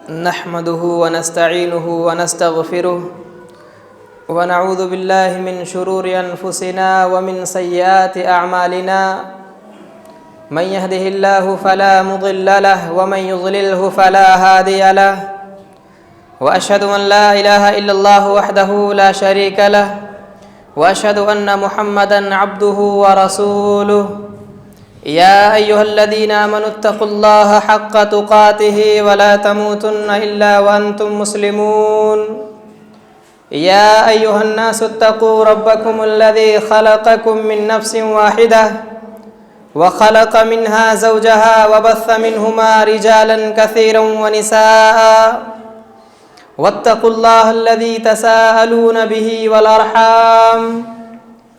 نحمده ونستعينه ونستغفره ونعوذ بالله من شرور أنفسنا ومن سيئات أعمالنا من يهده الله فلا مضل له ومن يضلله فلا هادي له وأشهد أن لا إله إلا الله وحده لا شريك له وأشهد أن محمدًا عبده ورسوله يا أيها الذين آمنوا اتقوا الله حق تقاته ولا تموتن إلا وأنتم مسلمون يا أيها الناس اتقوا ربكم الذي خلقكم من نفس واحدة وخلق منها زوجها وبث منهما رجالا كثيرا ونساء واتقوا الله الذي تساءلون به والأرحام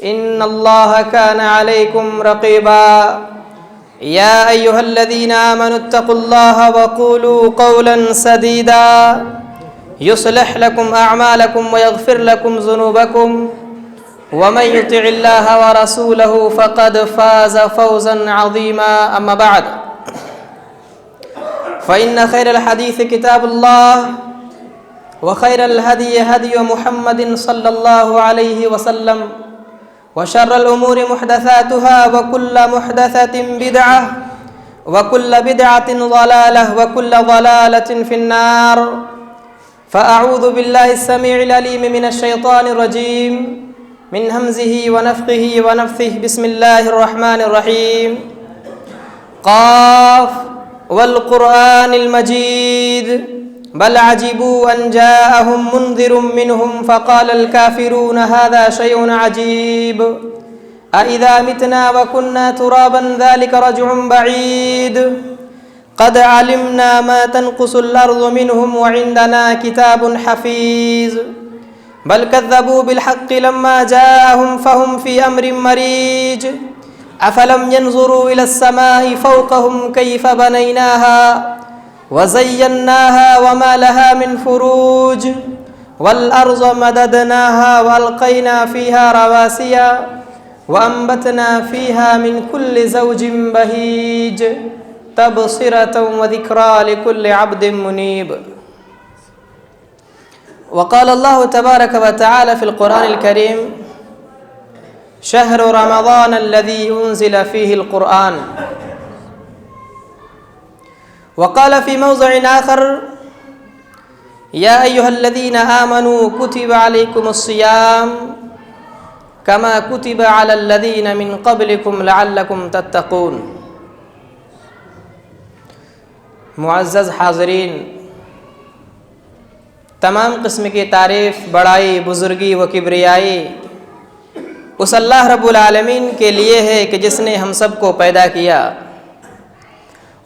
إن الله كان عليكم رقيبا يا أيها الذين آمنوا اتقوا الله وقولوا قولا سديدا يصلح لكم أعمالكم ويغفر لكم ذنوبكم ومن يطع الله ورسوله فقد فاز فوزا عظيما أما بعد فإن خير الحديث كتاب الله وخير الهدي هدي محمد صلى الله عليه وسلم وشر الأمور محدثاتها وكل محدثة بدعة وكل بدعة ضلالة وكل ضلالة في النار فأعوذ بالله السميع العليم من الشيطان الرجيم من همزه ونفخه ونفثه بسم الله الرحمن الرحيم قاف والقرآن المجيد بل عجبوا أن جاءهم منذر منهم فقال الكافرون هذا شيء عجيب أإذا متنا وكنا ترابا ذلك رجع بعيد قد علمنا ما تنقص الأرض منهم وعندنا كتاب حفيظ بل كذبوا بالحق لما جاءهم فهم في أمر مريج أفلم ينظروا إلى السماء فوقهم كيف بنيناها وزيناها وما لها من فروج والأرض مددناها وألقينا فيها رواسي وأنبتنا فيها من كل زوج بهيج تبصرة وذكرى لكل عبد منيب وقال الله تبارك وتعالى في القرآن الكريم شهر رمضان الذي أنزل فيه القرآن وقال في موضع آخر يا أيها الذين آمنوا كتب عليكم الصيام كما كتب على الذين من قبلكم لعلكم تتقون معزز حاضرین، تمام قسم کی تعریف، بڑائی، بزرگی و کبریائی اس اللہ رب العالمین کے لیے ہے کہ جس نے ہم سب کو پیدا کیا۔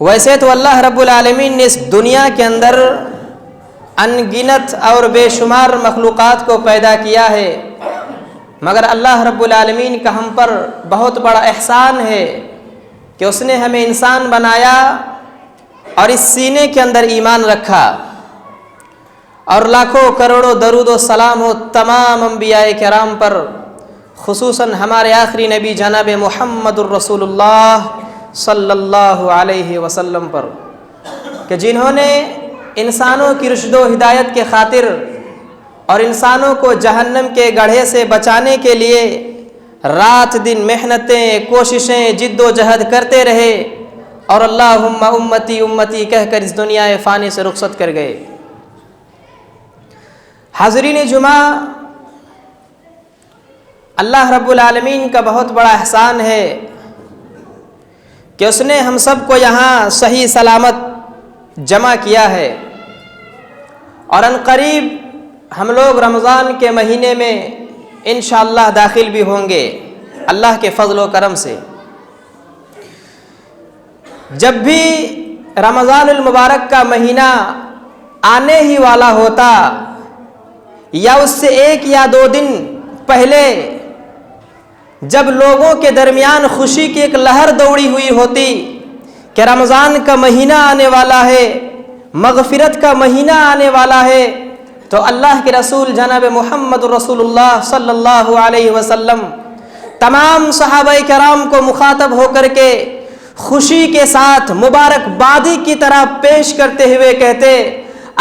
ویسے تو اللہ رب العالمین نے اس دنیا کے اندر ان گنت اور بے شمار مخلوقات کو پیدا کیا ہے، مگر اللہ رب العالمین کا ہم پر بہت بڑا احسان ہے کہ اس نے ہمیں انسان بنایا اور اس سینے کے اندر ایمان رکھا، اور لاکھوں کروڑوں درود و سلام ہو تمام انبیاء کرام پر، خصوصاً ہمارے آخری نبی جناب محمد الرسول اللہ صلی اللہ علیہ وسلم پر، کہ جنہوں نے انسانوں کی رشد و ہدایت کے خاطر اور انسانوں کو جہنم کے گڑھے سے بچانے کے لیے رات دن محنتیں، کوششیں، جد و جہد کرتے رہے اور اللہم امتی امتی کہہ کر اس دنیا فانی سے رخصت کر گئے۔ حاضرین جمعہ، اللہ رب العالمین کا بہت بڑا احسان ہے کہ اس نے ہم سب کو یہاں صحیح سلامت جمع کیا ہے، اور ان قریب ہم لوگ رمضان کے مہینے میں انشاءاللہ داخل بھی ہوں گے اللہ کے فضل و کرم سے۔ جب بھی رمضان المبارک کا مہینہ آنے ہی والا ہوتا یا اس سے ایک یا دو دن پہلے جب لوگوں کے درمیان خوشی کی ایک لہر دوڑی ہوئی ہوتی کہ رمضان کا مہینہ آنے والا ہے، مغفرت کا مہینہ آنے والا ہے، تو اللہ کے رسول جناب محمد رسول اللہ صلی اللہ علیہ وسلم تمام صحابہ کرام کو مخاطب ہو کر کے خوشی کے ساتھ مبارک بادی کی طرح پیش کرتے ہوئے کہتے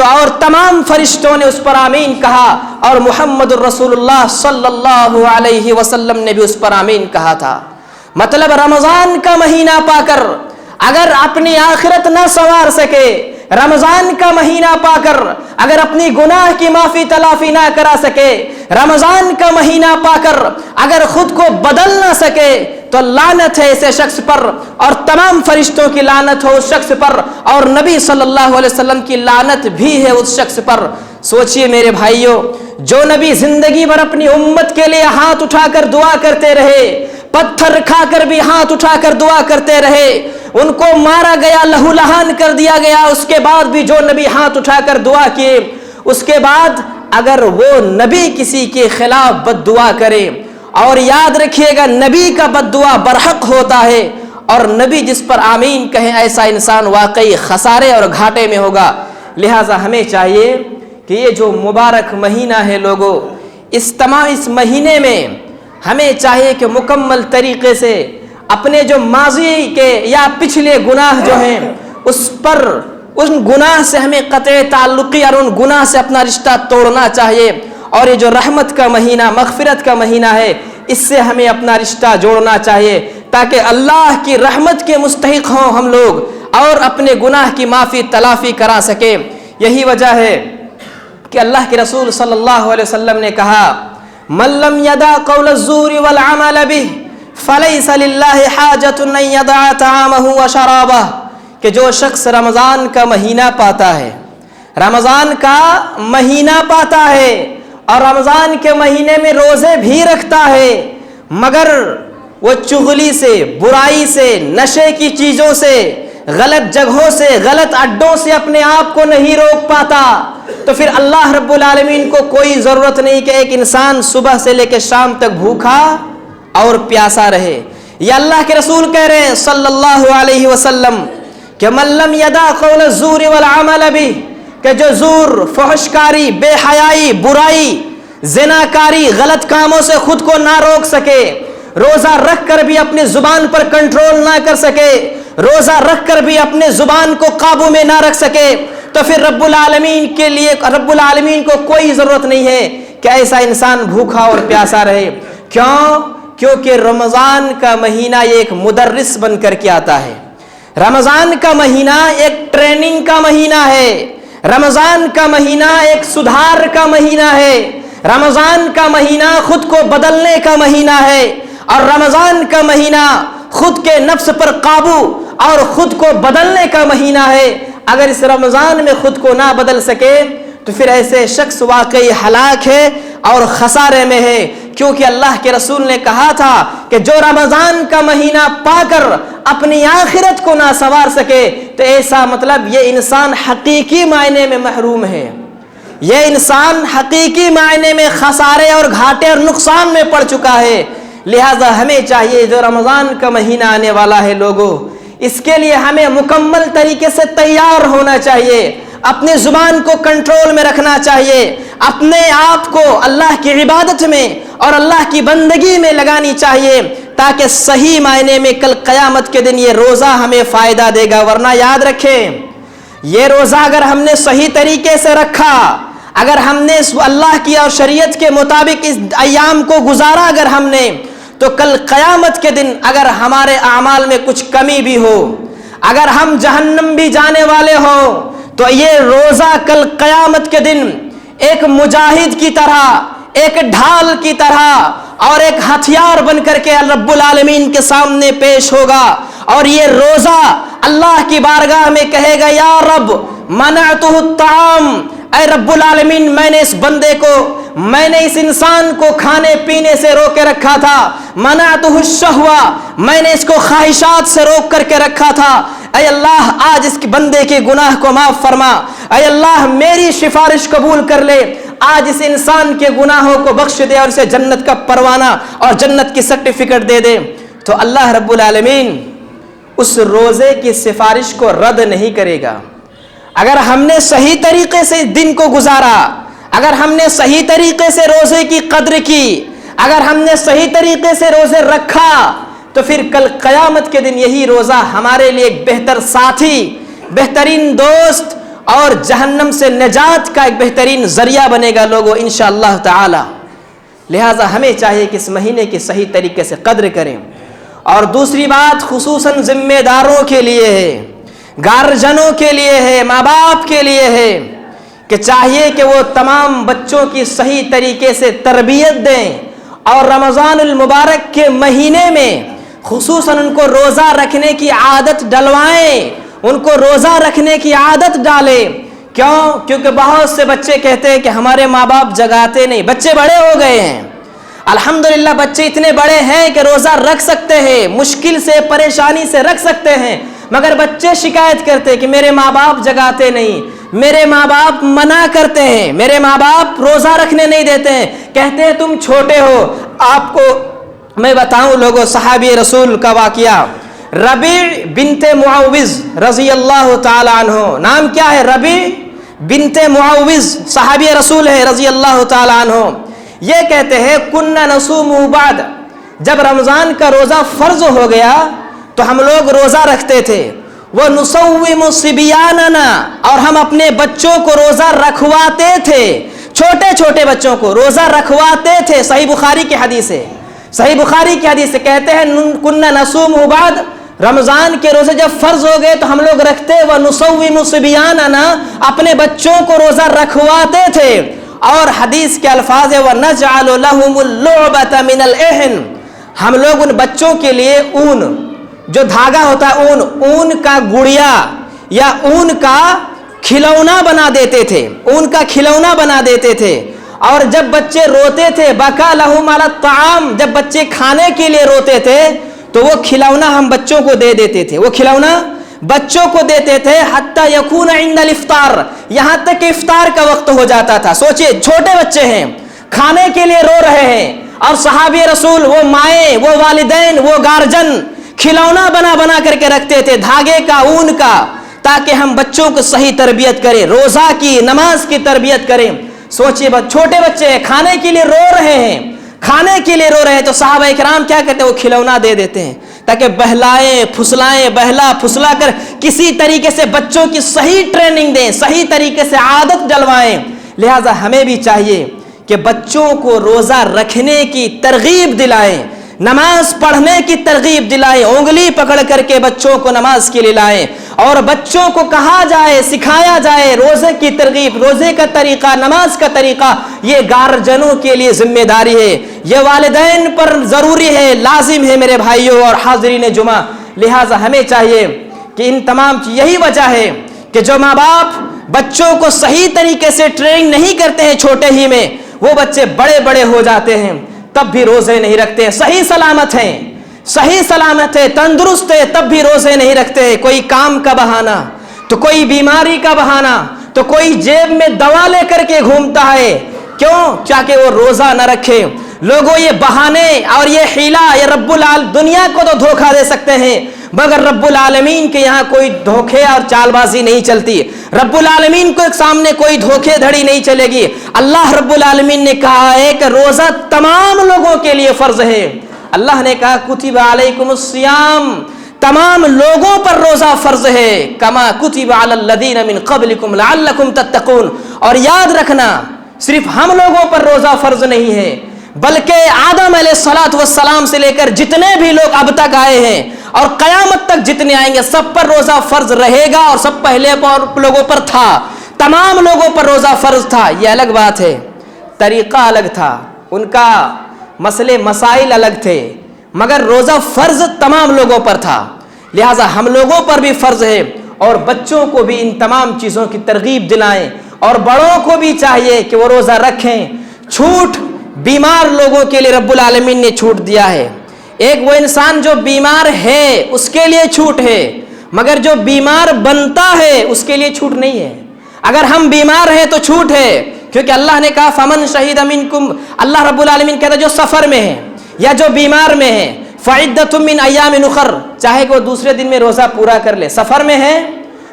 تو اور تمام فرشتوں نے اس پر آمین کہا، اور محمد الرسول اللہ صلی اللہ علیہ وسلم نے بھی اس پر آمین کہا تھا۔ مطلب رمضان کا مہینہ پا کر اگر اپنی آخرت نہ سنوار سکے، رمضان کا مہینہ پا کر اگر اپنی گناہ کی معافی تلافی نہ کرا سکے، رمضان کا مہینہ پا کر اگر خود کو بدل نہ سکے، تو لعنت ہے ایسے شخص پر، اور تمام فرشتوں کی لعنت ہو اس شخص پر، اور نبی صلی اللہ علیہ وسلم کی لعنت بھی ہے اس شخص پر۔ سوچئے میرے بھائیوں، جو نبی زندگی بھر اپنی امت کے لیے ہاتھ اٹھا کر دعا کرتے رہے، پتھر کھا کر بھی ہاتھ اٹھا کر دعا کرتے رہے، ان کو مارا گیا، لہو لہان کر دیا گیا، اس کے بعد بھی جو نبی ہاتھ اٹھا کر دعا کیے، اس کے بعد اگر وہ نبی کسی کے خلاف بد دعا کرے، اور یاد رکھیے گا نبی کا بد دعا برحق ہوتا ہے، اور نبی جس پر آمین کہیں ایسا انسان واقعی خسارے اور گھاٹے میں ہوگا۔ لہٰذا ہمیں چاہیے کہ یہ جو مبارک مہینہ ہے لوگوں، اس مہینے میں ہمیں چاہیے کہ مکمل طریقے سے اپنے جو ماضی کے یا پچھلے گناہ جو ہیں اس پر، ان گناہ سے ہمیں قطع تعلقی اور ان گناہ سے اپنا رشتہ توڑنا چاہیے، اور یہ جو رحمت کا مہینہ، مغفرت کا مہینہ ہے، اس سے ہمیں اپنا رشتہ جوڑنا چاہیے، تاکہ اللہ کی رحمت کے مستحق ہوں ہم لوگ، اور اپنے گناہ کی معافی تلافی کرا سکیں۔ یہی وجہ ہے کہ اللہ کے رسول صلی اللہ علیہ وسلم نے کہا، من لم يدع قول الزور والعمل به فليس لله حاجة ان يدع طعامه وشرابه، کہ جو شخص رمضان کا مہینہ پاتا ہے، رمضان کا مہینہ پاتا ہے اور رمضان کے مہینے میں روزے بھی رکھتا ہے، مگر وہ چغلی سے، برائی سے، نشے کی چیزوں سے، غلط جگہوں سے، غلط اڈوں سے اپنے آپ کو نہیں روک پاتا، تو پھر اللہ رب العالمین کو کوئی ضرورت نہیں کہ ایک انسان صبح سے لے کے شام تک بھوکا اور پیاسا رہے۔ یہ اللہ کے رسول کہہ رہے ہیں صلی اللہ علیہ وسلم کہ من لم یدع قول الزور والعمل به، کہ جو زور، فحشکاری، بے حیائی، برائی، زناکاری، غلط کاموں سے خود کو نہ روک سکے، روزہ رکھ کر بھی اپنی زبان پر کنٹرول نہ کر سکے، روزہ رکھ کر بھی اپنے زبان کو قابو میں نہ رکھ سکے، تو پھر رب العالمین کو کوئی ضرورت نہیں ہے کہ ایسا انسان بھوکا اور پیاسا رہے۔ کیونکہ رمضان کا مہینہ ایک مدرس بن کر کے آتا ہے، رمضان کا مہینہ ایک ٹریننگ کا مہینہ ہے، رمضان کا مہینہ ایک سدھار کا مہینہ ہے، رمضان کا مہینہ خود کو بدلنے کا مہینہ ہے، اور رمضان کا مہینہ خود کے نفس پر قابو اور خود کو بدلنے کا مہینہ ہے۔ اگر اس رمضان میں خود کو نہ بدل سکے تو پھر ایسے شخص واقعی ہلاک ہے اور خسارے میں ہے، کیونکہ اللہ کے رسول نے کہا تھا کہ جو رمضان کا مہینہ پا کر اپنی آخرت کو نہ سنوار سکے تو ایسا مطلب یہ انسان حقیقی معنی میں محروم ہے، یہ انسان حقیقی معنی میں خسارے اور گھاٹے اور نقصان میں پڑ چکا ہے۔ لہذا ہمیں چاہیے جو رمضان کا مہینہ آنے والا ہے لوگوں، اس کے لیے ہمیں مکمل طریقے سے تیار ہونا چاہیے، اپنی زبان کو کنٹرول میں رکھنا چاہیے، اپنے آپ کو اللہ کی عبادت میں اور اللہ کی بندگی میں لگانی چاہیے، تاکہ صحیح معنی میں کل قیامت کے دن یہ روزہ ہمیں فائدہ دے گا۔ ورنہ یاد رکھیں، یہ روزہ اگر ہم نے صحیح طریقے سے رکھا، اگر ہم نے اللہ کی اور شریعت کے مطابق اس ایام کو گزارا اگر ہم نے، تو کل قیامت کے دن اگر ہمارے اعمال میں کچھ کمی بھی ہو، اگر ہم جہنم بھی جانے والے ہوں، تو یہ روزہ کل قیامت کے دن ایک مجاہد کی طرح، ایک ڈھال کی طرح اور ایک ہتھیار بن کر کے رب العالمین کے سامنے پیش ہوگا، اور یہ روزہ اللہ کی بارگاہ میں کہے گا، یا رب منعتہ الطعام، اے رب العالمین میں نے اس بندے کو، میں نے اس انسان کو کھانے پینے سے روک کے رکھا تھا، منعتہ الشہوہ، میں نے اس کو خواہشات سے روک کر کے رکھا تھا، اے اللہ آج اس بندے کے گناہ کو معاف فرما، اے اللہ میری سفارش قبول کر لے، آج اس انسان کے گناہوں کو بخش دے اور اسے جنت کا پروانہ اور جنت کی سرٹیفکیٹ دے دے۔ تو اللہ رب العالمین اس روزے کی سفارش کو رد نہیں کرے گا۔ اگر ہم نے صحیح طریقے سے دن کو گزارا، اگر ہم نے صحیح طریقے سے روزے کی قدر کی، اگر ہم نے صحیح طریقے سے روزے رکھا، تو پھر کل قیامت کے دن یہی روزہ ہمارے لیے ایک بہتر ساتھی، بہترین دوست اور جہنم سے نجات کا ایک بہترین ذریعہ بنے گا لوگوں انشاءاللہ تعالی۔ لہٰذا ہمیں چاہیے کہ اس مہینے کی صحیح طریقے سے قدر کریں۔ اور دوسری بات خصوصاً ذمہ داروں کے لیے ہے، گارجنوں کے لیے ہے، ماں باپ کے لیے ہے کہ چاہیے کہ وہ تمام بچوں کی صحیح طریقے سے تربیت دیں، اور رمضان المبارک کے مہینے میں خصوصاً ان کو روزہ رکھنے کی عادت ڈلوائیں، ان کو روزہ رکھنے کی عادت ڈالیں۔ کیونکہ بہت سے بچے کہتے ہیں کہ ہمارے ماں باپ جگاتے نہیں۔ بچے بڑے ہو گئے ہیں، الحمدللہ بچے اتنے بڑے ہیں کہ روزہ رکھ سکتے ہیں، مشکل سے پریشانی سے رکھ سکتے ہیں، مگر بچے شکایت کرتے کہ میرے ماں باپ جگاتے نہیں، میرے ماں باپ منع کرتے ہیں، میرے ماں باپ روزہ رکھنے نہیں دیتے ہیں، کہتے ہیں تم چھوٹے ہو۔ آپ کو میں بتاؤں لوگوں، صحابی رسول کا واقعہ، ربیع بنت معوذ رضی اللہ تعالی عنہ، نام کیا ہے؟ ربیع بنت معوذ، صحابی رسول ہے رضی اللہ تعالی عنہ۔ یہ کہتے ہیں کننا نصوم بعد، جب رمضان کا روزہ فرض ہو گیا تو ہم لوگ روزہ رکھتے تھے، وہ نصوم صبیاننا، اور ہم اپنے بچوں کو روزہ رکھواتے تھے، چھوٹے چھوٹے بچوں کو روزہ رکھواتے تھے۔ صحیح بخاری کی حدیث ہے، صحیح بخاری کی حدیث سے کہتے ہیں کننا نصوم بعد، رمضان کے روزے جب فرض ہو گئے تو ہم لوگ رکھتے، وہ نصوم صبیاننا، اپنے بچوں کو روزہ رکھواتے تھے۔ اور حدیث کے الفاظ ہے وَنَجْعَلُ لَهُمُ اللُّعْبَةَ مِنَ الْإِحْنِ، ہم لوگ ان بچوں کے لیے اون، جو دھاگا ہوتا ہے اون کا گڑیا یا اون کا کھلونا بنا دیتے تھے، اون کا کھلونا بنا دیتے تھے۔ اور جب بچے روتے تھے بَكَى لَهُمْ عَلَى الطَّعَامِ، جب بچے کھانے کے لیے روتے تھے تو وہ کھلونا ہم بچوں کو دے دیتے تھے، وہ کھلونا بچوں کو دیتے تھے حتی یکون عند الافطار، یہاں تک کہ افطار کا وقت ہو جاتا تھا۔ سوچئے چھوٹے بچے ہیں، کھانے کے لیے رو رہے ہیں، اور صحابی رسول، وہ مائیں، وہ والدین، وہ گارجن کھلونا بنا بنا کر کے رکھتے تھے، دھاگے کا، اون کا، تاکہ ہم بچوں کو صحیح تربیت کریں، روزہ کی، نماز کی تربیت کریں۔ سوچئے چھوٹے بچے ہیں، کھانے کے لیے رو رہے ہیں، کھانے کے لیے رو رہے ہیں، تو صحابہ کرام کیا کرتے ہیں؟ وہ کھلونا دے دیتے ہیں تاکہ بہلائیں پھسلائیں، بہلا پھسلا کر کسی طریقے سے بچوں کی صحیح ٹریننگ دیں، صحیح طریقے سے عادت ڈلوائیں۔ لہٰذا ہمیں بھی چاہیے کہ بچوں کو روزہ رکھنے کی ترغیب دلائیں، نماز پڑھنے کی ترغیب دلائیں، انگلی پکڑ کر کے بچوں کو نماز کے لیے لائیں، اور بچوں کو کہا جائے، سکھایا جائے روزے کی ترغیب، روزے کا طریقہ، نماز کا طریقہ۔ یہ گارجنوں کے لیے ذمہ داری ہے، یہ والدین پر ضروری ہے، لازم ہے میرے بھائیوں اور حاضرین جمعہ۔ لہٰذا ہمیں چاہیے کہ ان تمام یہی وجہ ہے کہ جو ماں باپ بچوں کو صحیح طریقے سے ٹریننگ نہیں کرتے ہیں چھوٹے ہی میں، وہ بچے بڑے بڑے ہو جاتے ہیں تب بھی روزے نہیں رکھتے ہیں، صحیح سلامت ہیں، صحیح سلامت ہے، تندرست ہے، تب بھی روزے نہیں رکھتے ہیں۔ کوئی کام کا بہانہ، تو کوئی بیماری کا بہانہ، تو کوئی جیب میں دوا لے کر کے گھومتا ہے، کیوں؟ تاکہ وہ روزہ نہ رکھے۔ لوگوں یہ بہانے اور یہ حیلہ، یہ رب العالمین دنیا کو تو دھوکہ دے سکتے ہیں، مگر رب العالمین کے یہاں کوئی دھوکے اور چال بازی نہیں چلتی۔ رب العالمین کو سامنے کوئی دھوکے دھڑی نہیں چلے گی۔ اللہ رب العالمین نے کہا ہے کہ روزہ تمام لوگوں کے لیے فرض ہے۔ اللہ نے کہا کتب علیکم الصیام، تمام لوگوں پر روزہ فرض ہے، کما کتب علی الذین من قبلکم لعلکم تتقون۔ اور یاد رکھنا، صرف ہم لوگوں پر روزہ فرض نہیں ہے، بلکہ آدم علیہ السلام سے لے کر جتنے بھی لوگ اب تک آئے ہیں اور قیامت تک جتنے آئیں گے، سب پر روزہ فرض رہے گا، اور سب پہلے لوگوں پر تھا، تمام لوگوں پر روزہ فرض تھا۔ یہ الگ بات ہے، طریقہ الگ تھا، ان کا مسئلے مسائل الگ تھے، مگر روزہ فرض تمام لوگوں پر تھا۔ لہٰذا ہم لوگوں پر بھی فرض ہے، اور بچوں کو بھی ان تمام چیزوں کی ترغیب دلائیں، اور بڑوں کو بھی چاہیے کہ وہ روزہ رکھیں۔ چھوٹ بیمار لوگوں کے لیے رب العالمین نے چھوٹ دیا ہے۔ ایک وہ انسان جو بیمار ہے اس کے لیے چھوٹ ہے، مگر جو بیمار بنتا ہے اس کے لیے چھوٹ نہیں ہے۔ اگر ہم بیمار ہیں تو چھوٹ ہے، کیونکہ اللہ نے کہا فمن شہید منکم، اللہ رب العالمین کہتا ہے جو سفر میں ہے یا جو بیمار میں ہے فعدۃ من ایام اخر، چاہے کہ وہ دوسرے دن میں روزہ پورا کر لے۔ سفر میں ہے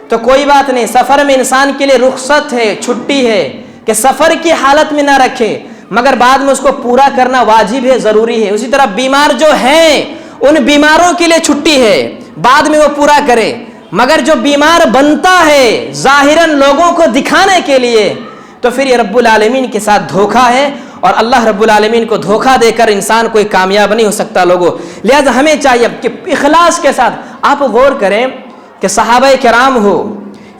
تو کوئی بات نہیں، سفر میں انسان کے لیے رخصت ہے، چھٹی ہے کہ سفر کی حالت میں نہ رکھے، مگر بعد میں اس کو پورا کرنا واجب ہے، ضروری ہے۔ اسی طرح بیمار جو ہیں ان بیماروں کے لیے چھٹی ہے، بعد میں وہ پورا کرے، مگر جو بیمار بنتا ہے ظاہراً لوگوں کو دکھانے کے لیے تو پھر یہ رب العالمین کے ساتھ دھوکہ ہے، اور اللہ رب العالمین کو دھوکہ دے کر انسان کوئی کامیاب نہیں ہو سکتا لوگوں۔ لہذا ہمیں چاہیے کہ اخلاص کے ساتھ آپ غور کریں کہ صحابہ کرام ہو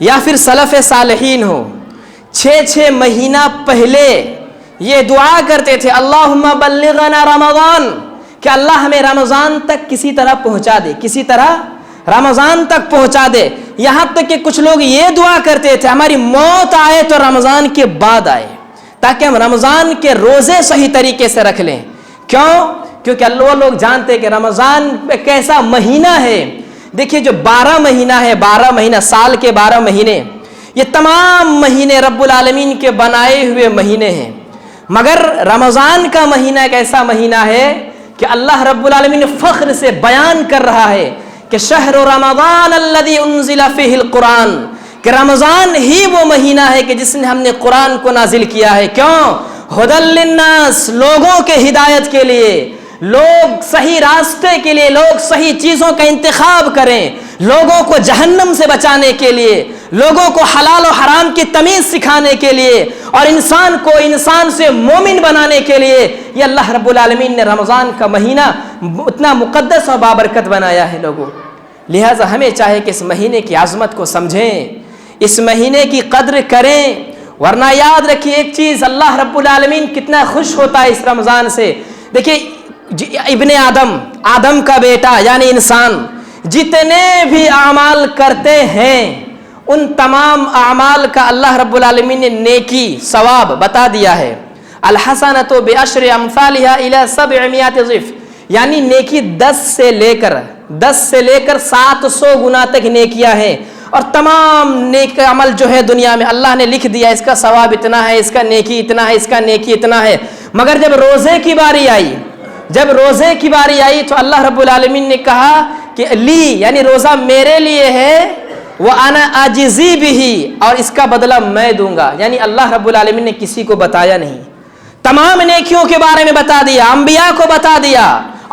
یا پھر سلف صالحین ہو، 6 مہینہ پہلے یہ دعا کرتے تھے اللہم بلغنا رمضان، کہ اللہ ہمیں رمضان تک کسی طرح پہنچا دے، کسی طرح رمضان تک پہنچا دے۔ یہاں تک کہ کچھ لوگ یہ دعا کرتے تھے ہماری موت آئے تو رمضان کے بعد آئے، تاکہ ہم رمضان کے روزے صحیح طریقے سے رکھ لیں۔ کیوں؟ کیونکہ اللہ لوگ جانتے کہ رمضان ایک ایسا مہینہ ہے، دیکھیے جو 12 مہینہ ہے، 12 مہینہ سال کے 12 مہینے، یہ تمام مہینے رب العالمین کے بنائے ہوئے مہینے ہیں، مگر رمضان کا مہینہ ایک ایسا مہینہ ہے کہ اللہ رب العالمین فخر سے بیان کر رہا ہے کہ شہر رمضان الذی انزل فیہ القرآن، کہ رمضان ہی وہ مہینہ ہے کہ جس نے ہم نے قرآن کو نازل کیا ہے۔ کیوں؟ ھدی للناس، لوگوں کے ہدایت کے لیے، لوگ صحیح راستے کے لیے، لوگ صحیح چیزوں کا انتخاب کریں، لوگوں کو جہنم سے بچانے کے لیے، لوگوں کو حلال و حرام کی تمیز سکھانے کے لیے، اور انسان کو انسان سے مومن بنانے کے لیے یہ اللہ رب العالمین نے رمضان کا مہینہ اتنا مقدس اور بابرکت بنایا ہے لوگوں۔ لہٰذا ہمیں چاہے کہ اس مہینے کی عظمت کو سمجھیں، اس مہینے کی قدر کریں، ورنہ یاد رکھیے ایک چیز، اللہ رب العالمین کتنا خوش ہوتا ہے اس رمضان سے۔ دیکھیے ابن آدم کا بیٹا یعنی انسان جتنے بھی اعمال کرتے ہیں ان تمام اعمال کا اللہ رب العالمین نے نیکی ثواب بتا دیا ہے۔ الحسنۃ بعشر امثالها الى 700 ضعف، یعنی نیکی 10 سے لے کر 700 گنا تک نیکیاں ہیں، اور تمام نیک عمل جو ہے دنیا میں اللہ نے لکھ دیا، اس کا ثواب اتنا ہے، اس کا نیکی اتنا ہے، اس کا نیکی اتنا ہے۔ مگر جب روزے کی باری آئی تو اللہ رب العالمین نے کہا کہ لی، یعنی روزہ میرے لیے ہے، وَأَنَا أَجْزِي بِهِ، اور اس کا بدلہ میں دوں گا۔ یعنی اللہ رب العالمین نے کسی کو بتایا نہیں، تمام نیکیوں کے بارے میں بتا دیا، انبیاء کو بتا دیا،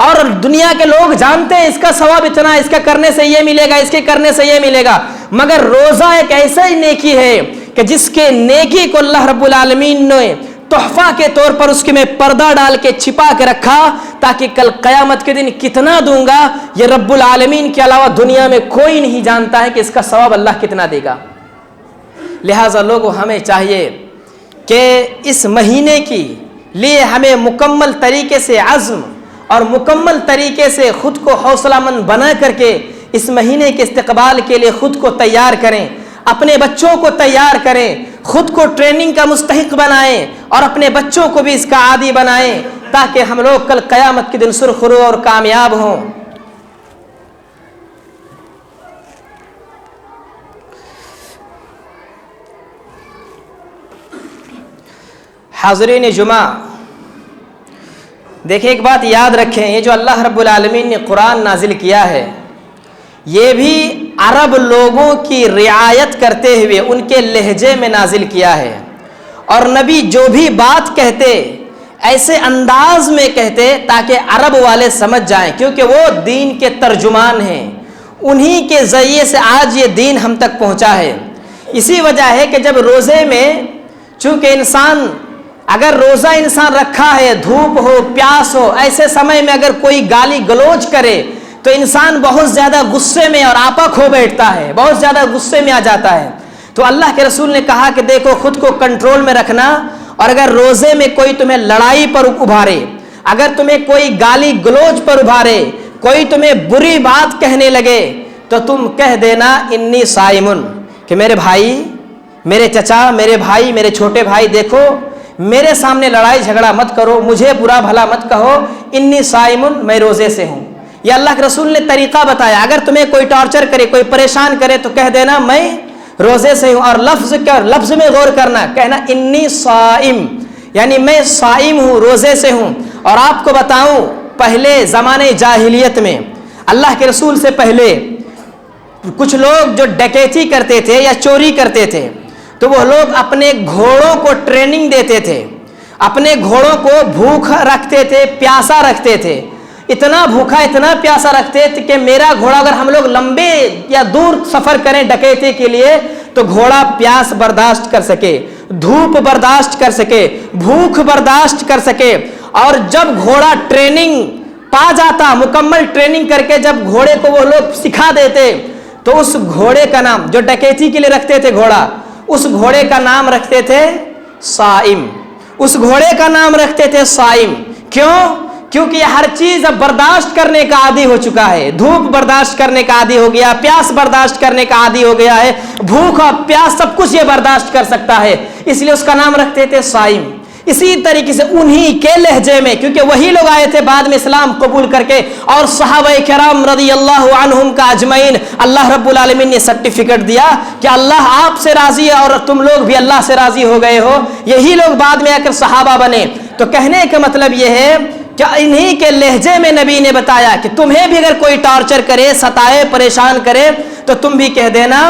اور دنیا کے لوگ جانتے ہیں اس کا ثواب اتنا ہے، اس کا کرنے سے یہ ملے گا، اس کے کرنے سے یہ ملے گا۔ مگر روزہ ایک ایسا ہی نیکی ہے کہ جس کے نیکی کو اللہ رب العالمین نے تحفہ کے طور پر اس کے میں پردہ ڈال کے چھپا کے رکھا، تاکہ کل قیامت کے دن کتنا دوں گا یہ رب العالمین کے علاوہ دنیا میں کوئی نہیں جانتا ہے کہ اس کا ثواب اللہ کتنا دے گا۔ لہٰذا لوگوں ہمیں چاہیے کہ اس مہینے کی لیے ہمیں مکمل طریقے سے عزم اور مکمل طریقے سے خود کو حوصلہ مند بنا کر کے اس مہینے کے استقبال کے لیے خود کو تیار کریں، اپنے بچوں کو تیار کریں، خود کو ٹریننگ کا مستحق بنائیں، اور اپنے بچوں کو بھی اس کا عادی بنائیں، تاکہ ہم لوگ کل قیامت کے دن سرخرو اور کامیاب ہوں۔ حاضرین جمعہ، دیکھیں ایک بات یاد رکھیں، یہ جو اللہ رب العالمین نے قرآن نازل کیا ہے یہ بھی عرب لوگوں کی رعایت کرتے ہوئے ان کے لہجے میں نازل کیا ہے، اور نبی جو بھی بات کہتے ایسے انداز میں کہتے تاکہ عرب والے سمجھ جائیں، کیونکہ وہ دین کے ترجمان ہیں، انہی کے ذریعے سے آج یہ دین ہم تک پہنچا ہے۔ اسی وجہ ہے کہ جب روزے میں چونکہ انسان اگر روزہ انسان رکھا ہے، دھوپ ہو پیاس ہو، ایسے سمے میں اگر کوئی گالی گلوچ کرے تو انسان بہت زیادہ غصے میں اور آپا کھو بیٹھتا ہے، بہت زیادہ غصے میں آ جاتا ہے۔ تو اللہ کے رسول نے کہا کہ دیکھو خود کو کنٹرول میں رکھنا، اور اگر روزے میں کوئی تمہیں لڑائی پر ابھارے، اگر تمہیں کوئی گالی گلوچ پر ابھارے، کوئی تمہیں بری بات کہنے لگے تو تم کہہ دینا انی صائمن، کہ میرے بھائی، میرے چچا، میرے بھائی، میرے چھوٹے بھائی، دیکھو میرے سامنے لڑائی جھگڑا مت کرو، مجھے برا بھلا مت کہو، انی صائمن، میں روزے سے ہوں۔ یہ اللہ کے رسول نے طریقہ بتایا، اگر تمہیں کوئی ٹارچر کرے، کوئی پریشان کرے تو کہہ دینا میں روزے سے ہوں، اور لفظ میں غور کرنا، کہنا انی صائم، یعنی میں صائم ہوں، روزے سے ہوں۔ اور آپ کو بتاؤں پہلے زمانے جاہلیت میں اللہ کے رسول سے پہلے کچھ لوگ جو ڈکیتی کرتے تھے یا چوری کرتے تھے تو وہ لوگ اپنے گھوڑوں کو ٹریننگ دیتے تھے، اپنے گھوڑوں کو بھوک رکھتے تھے، پیاسا رکھتے تھے، اتنا بھوکا اتنا پیاسا رکھتے تھے کہ میرا گھوڑا اگر ہم لوگ لمبے یا دور سفر کریں ڈکیتی کے لیے تو گھوڑا پیاس برداشت کر سکے، دھوپ برداشت کر سکے، بھوک برداشت کر سکے۔ اور جب گھوڑا ٹریننگ پا جاتا، مکمل ٹریننگ کر کے جب گھوڑے کو وہ لوگ سکھا دیتے تو اس گھوڑے کا نام، جو ڈکیتی کے لیے رکھتے تھے گھوڑا، اس گھوڑے کا نام رکھتے تھے صائم۔ اس گھوڑے کا نام رکھتے تھے صائم۔ کیوں؟ کیونکہ یہ ہر چیز اب برداشت کرنے کا عادی ہو چکا ہے، دھوپ برداشت کرنے کا عادی ہو گیا، پیاس برداشت کرنے کا عادی ہو گیا ہے، بھوک اور پیاس سب کچھ یہ برداشت کر سکتا ہے، اس لیے اس کا نام رکھتے تھے صائم۔ اسی طریقے سے انہی کے لہجے میں، کیونکہ وہی لوگ آئے تھے بعد میں اسلام قبول کر کے، اور صحابہ کرام رضی اللہ عنہم کا اجمعین اللہ رب العالمین نے سرٹیفکیٹ دیا کہ اللہ آپ سے راضی ہے اور تم لوگ بھی اللہ سے راضی ہو گئے ہو، یہی لوگ بعد میں آ کر صحابہ بنے۔ تو کہنے کا مطلب یہ ہے کہ انہی کے لہجے میں نبی نے بتایا کہ تمہیں بھی اگر کوئی ٹارچر کرے، ستائے، پریشان کرے تو تم بھی کہہ دینا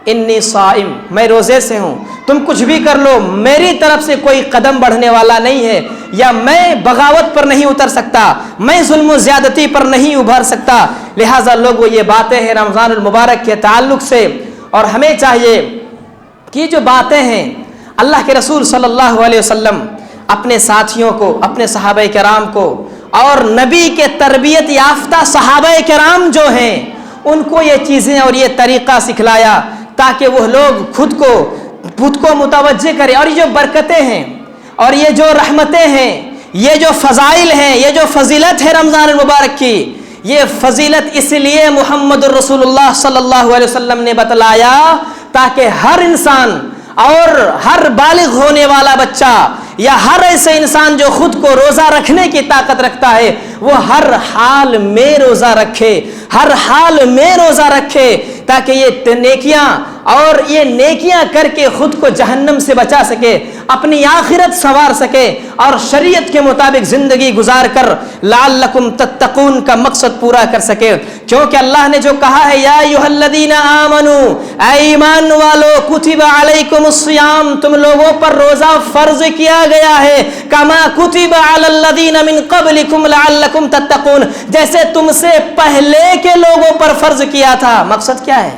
انی صائم، میں روزے سے ہوں، تم کچھ بھی کر لو، میری طرف سے کوئی قدم بڑھنے والا نہیں ہے، یا میں بغاوت پر نہیں اتر سکتا، میں ظلم و زیادتی پر نہیں ابھر سکتا۔ لہٰذا لوگوں یہ باتیں ہیں رمضان المبارک کے تعلق سے، اور ہمیں چاہیے کہ جو باتیں ہیں اللہ کے رسول صلی اللہ علیہ وسلم اپنے ساتھیوں کو، اپنے صحابہ کرام کو، اور نبی کے تربیت یافتہ صحابہ کرام جو ہیں ان کو یہ چیزیں اور یہ طریقہ سکھلایا تاکہ وہ لوگ خود کو متوجہ کرے۔ اور یہ جو برکتیں ہیں اور یہ جو رحمتیں ہیں، یہ جو فضائل ہیں، یہ جو فضیلت ہے رمضان المبارک کی، یہ فضیلت اس لیے محمد الرسول اللہ صلی اللہ علیہ وسلم نے بتلایا تاکہ ہر انسان اور ہر بالغ ہونے والا بچہ یا ہر ایسے انسان جو خود کو روزہ رکھنے کی طاقت رکھتا ہے وہ ہر حال میں روزہ رکھے، ہر حال میں روزہ رکھے، تاکہ یہ نیکیاں اور یہ نیکیاں کر کے خود کو جہنم سے بچا سکے، اپنی آخرت سنوار سکے، اور شریعت کے مطابق زندگی گزار کر لعلکم تتقون کا مقصد پورا کر سکے۔ کیونکہ اللہ نے جو کہا ہے یا ایھا الذین آمنوا، اے ایمان والو، کتب علیکم الصیام، تم لوگوں پر روزہ فرض کیا گیا ہے، کما کتب علی الذین من قبلکم لعلکم تتقون، جیسے تم سے پہلے کے لوگوں پر فرض کیا تھا۔ مقصد کیا ہے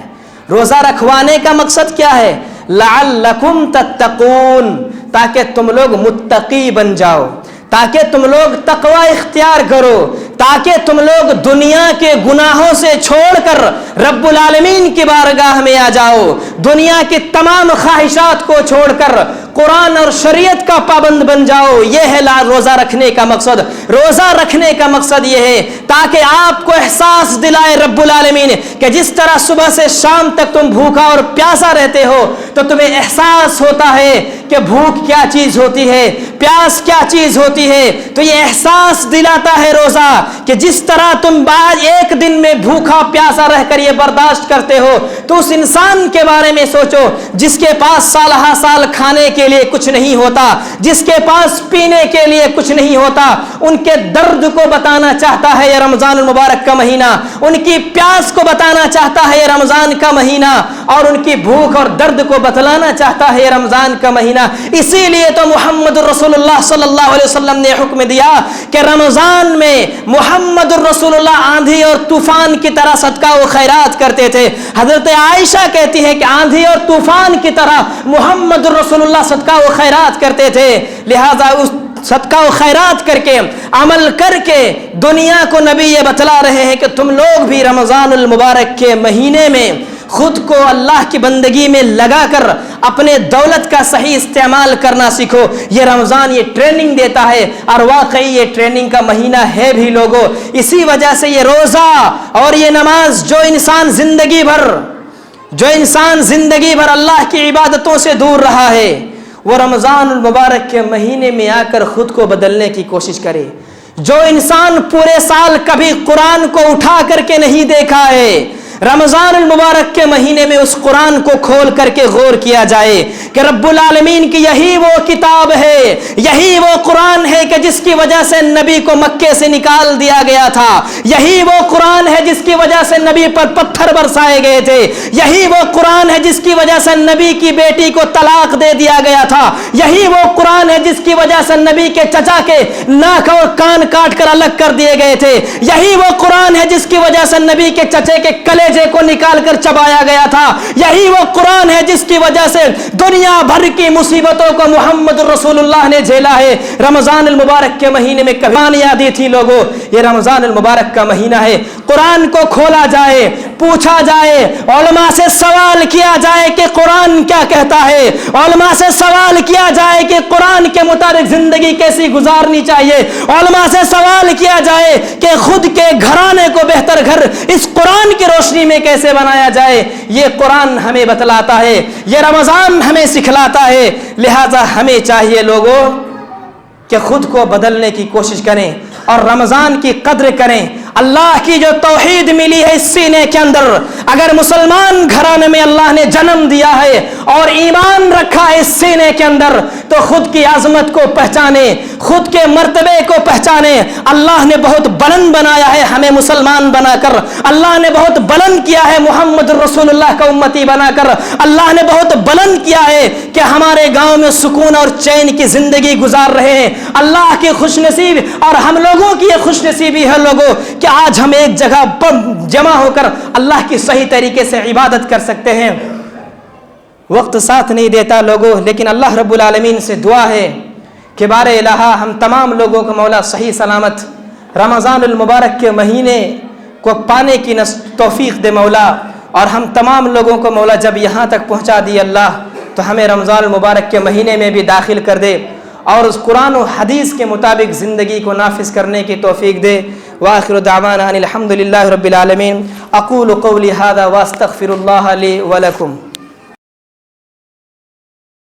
روزہ رکھوانے کا؟ مقصد کیا ہے؟ لعلکم تتقون، تاکہ تم لوگ متقی بن جاؤ، تاکہ تم لوگ تقوی اختیار کرو، تاکہ تم لوگ دنیا کے گناہوں سے چھوڑ کر رب العالمین کی بارگاہ میں آ جاؤ، دنیا کی تمام خواہشات کو چھوڑ کر قرآن اور شریعت کا پابند بن جاؤ۔ یہ ہے روزہ رکھنے کا مقصد۔ روزہ رکھنے کا مقصد یہ ہے تاکہ آپ کو احساس دلائے رب العالمین کہ جس طرح صبح سے شام تک تم بھوکا اور پیاسا رہتے ہو تو تمہیں احساس ہوتا ہے کہ بھوک کیا چیز ہوتی ہے، پیاس کیا چیز ہوتی ہے، تو یہ احساس دلاتا ہے روزہ کہ جس طرح تم بعد ایک دن میں بھوکا پیاسا رہ کر یہ برداشت کرتے ہو، تو اس انسان کے بارے میں سوچو جس کے پاس سالہ سال کھانے کے لیے کچھ نہیں ہوتا، جس کے پاس پینے کے لیے کچھ نہیں ہوتا، ان کے درد کو بتانا چاہتا ہے یہ رمضان المبارک کا مہینہ، ان کی پیاس کو بتانا چاہتا ہے یہ رمضان کا مہینہ، اور ان کی بھوک اور درد کو بتلانا چاہتا ہے یہ رمضان کا مہینہ۔ اسی لیے تو محمد الرسول اللہ صلی اللہ علیہ وسلم نے حکم دیا کہ رمضان میں محمد الرسول اللہ آندھی اور طوفان کی طرح صدقہ و خیرات کرتے تھے۔ حضرت عائشہ کہتی ہے کہ آندھی اور طوفان کی طرح محمد الرسول اللہ صدقہ و خیرات کرتے تھے، لہذا اس صدقہ و خیرات کر کے عمل کر کے دنیا کو نبی یہ بتلا رہے ہیں کہ تم لوگ بھی رمضان المبارک کے مہینے میں خود کو اللہ کی بندگی میں لگا کر اپنے دولت کا صحیح استعمال کرنا سیکھو۔ یہ رمضان یہ ٹریننگ دیتا ہے، اور واقعی یہ ٹریننگ کا مہینہ ہے بھی لوگوں۔ اسی وجہ سے یہ روزہ اور یہ نماز جو انسان زندگی بھر اللہ کی عبادتوں سے دور رہا ہے، وہ رمضان المبارک کے مہینے میں آ کر خود کو بدلنے کی کوشش کرے۔ جو انسان پورے سال کبھی قرآن کو اٹھا کر کے نہیں دیکھا ہے، رمضان المبارک کے مہینے میں اس قرآن کو کھول کر کے غور کیا جائے کہ رب العالمین کی یہی وہ کتاب ہے، یہی وہ قرآن ہے کہ جس کی وجہ سے نبی کو مکے سے نکال دیا گیا تھا، یہی وہ قرآن ہے جس کی وجہ سے نبی پر پتھر برسائے گئے تھے، یہی وہ قرآن ہے جس کی وجہ سے نبی کی بیٹی کو طلاق دے دیا گیا تھا، یہی وہ قرآن ہے جس کی وجہ سے نبی کے چچا کے ناک اور کان کاٹ کر الگ کر دیے گئے تھے، یہی وہ قرآن ہے جس کی وجہ سے نبی کے چچے کے کلیجے کو نکال کر چبایا گیا تھا، یہی وہ قرآن ہے جس کی وجہ سے دنیا بھر کی مصیبتوں کو محمد رسول اللہ نے جھیلا ہے۔ رمضان المبارک کے مہینے میں کہانیاں دی تھی لوگوں، یہ رمضان المبارک کا مہینہ ہے، قرآن کو کھولا جائے، پوچھا جائے، علماء سے سوال کیا جائے کہ قرآن کیا کہتا ہے، علماء سے سوال کیا جائے کہ قرآن کے مطابق زندگی کیسی گزارنی چاہیے، علماء سے سوال کیا جائے کہ خود کے گھرانے کو بہتر گھر اس قرآن کی روشنی میں کیسے بنایا جائے۔ یہ قرآن ہمیں بتلاتا ہے، یہ رمضان ہمیں سکھلاتا ہے، لہذا ہمیں چاہیے لوگوں کہ خود کو بدلنے کی کوشش کریں اور رمضان کی قدر کریں۔ اللہ کی جو توحید ملی ہے اس سینے کے اندر، اگر مسلمان گھرانے میں اللہ نے جنم دیا ہے اور ایمان رکھا ہے اس سینے کے اندر، تو خود کی عظمت کو پہچانے، خود کے مرتبے کو پہچانے۔ اللہ نے بہت بلند بنایا ہے ہمیں مسلمان بنا کر، اللہ نے بہت بلند کیا ہے محمد رسول اللہ کا امتی بنا کر، اللہ نے بہت بلند کیا ہے کہ ہمارے گاؤں میں سکون اور چین کی زندگی گزار رہے ہیں۔ اللہ کی خوش نصیب اور ہم لوگوں کی یہ خوش نصیبی ہے لوگوں کہ آج ہم ایک جگہ پر جمع ہو کر اللہ کی صحیح طریقے سے عبادت کر سکتے ہیں۔ وقت ساتھ نہیں دیتا لوگوں، لیکن اللہ رب العالمین سے دعا ہے کہ بار الہ ہم تمام لوگوں کو مولا صحیح سلامت رمضان المبارک کے مہینے کو پانے کی توفیق دے مولا، اور ہم تمام لوگوں کو مولا جب یہاں تک پہنچا دی اللہ تو ہمیں رمضان المبارک کے مہینے میں بھی داخل کر دے اور اس قرآن و حدیث کے مطابق زندگی کو نافذ کرنے کی توفیق دے۔ وآخر دعوانا ان الحمد للہ رب العالمین۔ اقول قولی ھذا واستغفر اللہ لی ولکم۔